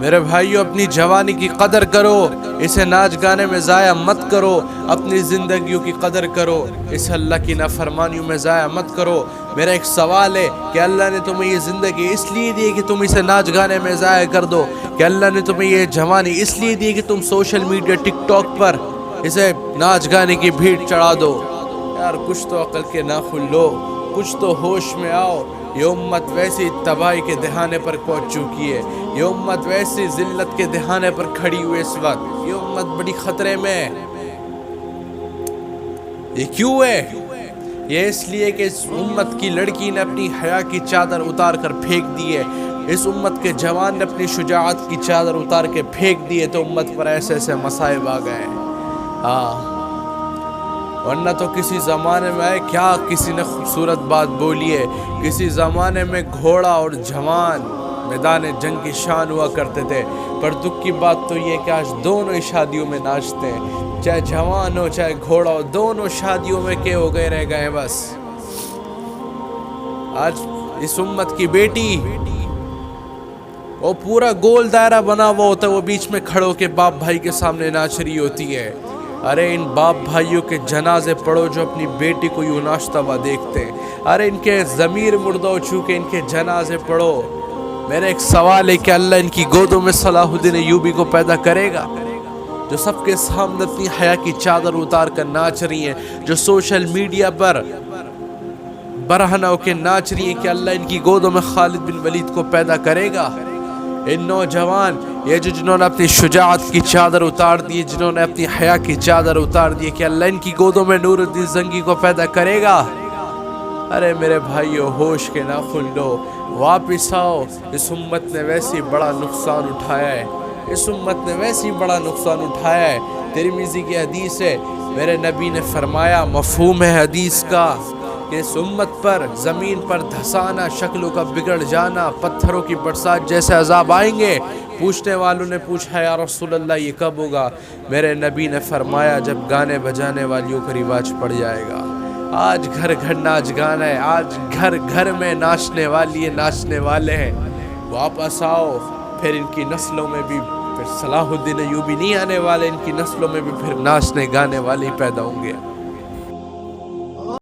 میرے بھائیوں اپنی جوانی کی قدر کرو، اسے ناچ گانے میں ضائع مت کرو، اپنی زندگیوں کی قدر کرو، اسے اللہ کی نافرمانیوں میں ضائع مت کرو۔ میرا ایک سوال ہے کہ اللہ نے تمہیں یہ زندگی اس لیے دی کہ تم اسے ناچ گانے میں ضائع کر دو؟ کہ اللہ نے تمہیں یہ جوانی اس لیے دی کہ تم سوشل میڈیا ٹک ٹاک پر اسے ناچ گانے کی بھیڑ چڑھا دو؟ یار کچھ تو عقل کے ناخن لو، کچھ تو ہوش میں آؤ۔ یہ امت ویسی تباہی کے دہانے پر پہنچ چکی ہے، یہ امت ویسی ذلت کے دہانے پر کھڑی ہوئی اس وقت، یہ امت بڑی خطرے میں ہے۔ یہ کیوں ہے؟ یہ اس لیے کہ اس امت کی لڑکی نے اپنی حیا کی چادر اتار کر پھینک دی ہے، اس امت کے جوان نے اپنی شجاعت کی چادر اتار کے پھینک دی ہے، تو امت پر ایسے ایسے مصائب آ گئے ہیں۔ ورنہ تو کسی زمانے میں کیا کسی نے خوبصورت بات بولی ہے، کسی زمانے میں گھوڑا اور جوان میدان جنگ کی شان ہوا کرتے تھے، پر دکھ کی بات تو یہ کہ آج دونوں ہی شادیوں میں ناچتے ہیں، چاہے جوان ہو چاہے گھوڑا ہو، دونوں شادیوں میں کے ہو گئے رہ گئے بس۔ آج اس امت کی بیٹی وہ پورا گول دائرہ بنا ہوا ہوتا ہے، وہ بیچ میں کھڑو کے باپ بھائی کے سامنے ناچ رہی ہوتی ہے۔ ارے ان باپ بھائیوں کے جنازے پڑھو جو اپنی بیٹی کو یوں ناچتا ہوا دیکھتے ہیں، ارے ان کے ضمیر مردہ ہو چکے، ان کے جنازے پڑھو۔ میرا ایک سوال ہے کہ اللہ ان کی گودوں میں صلاح الدین ایوبی کو پیدا کرے گا، جو سب کے سامنے اپنی حیا کی چادر اتار کر ناچ رہی ہیں، جو سوشل میڈیا پر برہنہ ہو کے ناچ رہی ہیں، کہ اللہ ان کی گودوں میں خالد بن ولید کو پیدا کرے گا؟ ان نوجوان یہ جنہوں نے اپنی شجاعت کی چادر اتار دی، جنہوں نے اپنی حیا کی چادر اتار دی، کہ اللہ ان کی گودوں میں نور الدین زنگی کو پیدا کرے گا؟ ارے میرے بھائیو ہوش کے ناخن لو، واپس آؤ۔ اس امت نے ویسی بڑا نقصان اٹھایا ہے، اس امت نے ویسی بڑا نقصان اٹھایا ہے۔ ترمذی کی حدیث ہے، میرے نبی نے فرمایا، مفہوم ہے حدیث کا کہ اس امت پر زمین پر دھسانا، شکلوں کا بگڑ جانا، پتھروں کی برسات جیسے عذاب آئیں گے۔ پوچھنے والوں نے پوچھا، یا رسول اللہ یہ کب ہوگا؟ میرے نبی نے فرمایا، جب گانے بجانے والیوں کا رواج پڑ جائے گا۔ آج گھر گھر ناچ گانا ہے، آج گھر گھر میں ناچنے والی ہیں، ناچنے والے ہیں۔ واپس آؤ، پھر ان کی نسلوں میں بھی پھر صلاح الدین ایوبی نہیں آنے والے، ان کی نسلوں میں بھی پھر ناچنے گانے والے ہی پیدا ہوں گے۔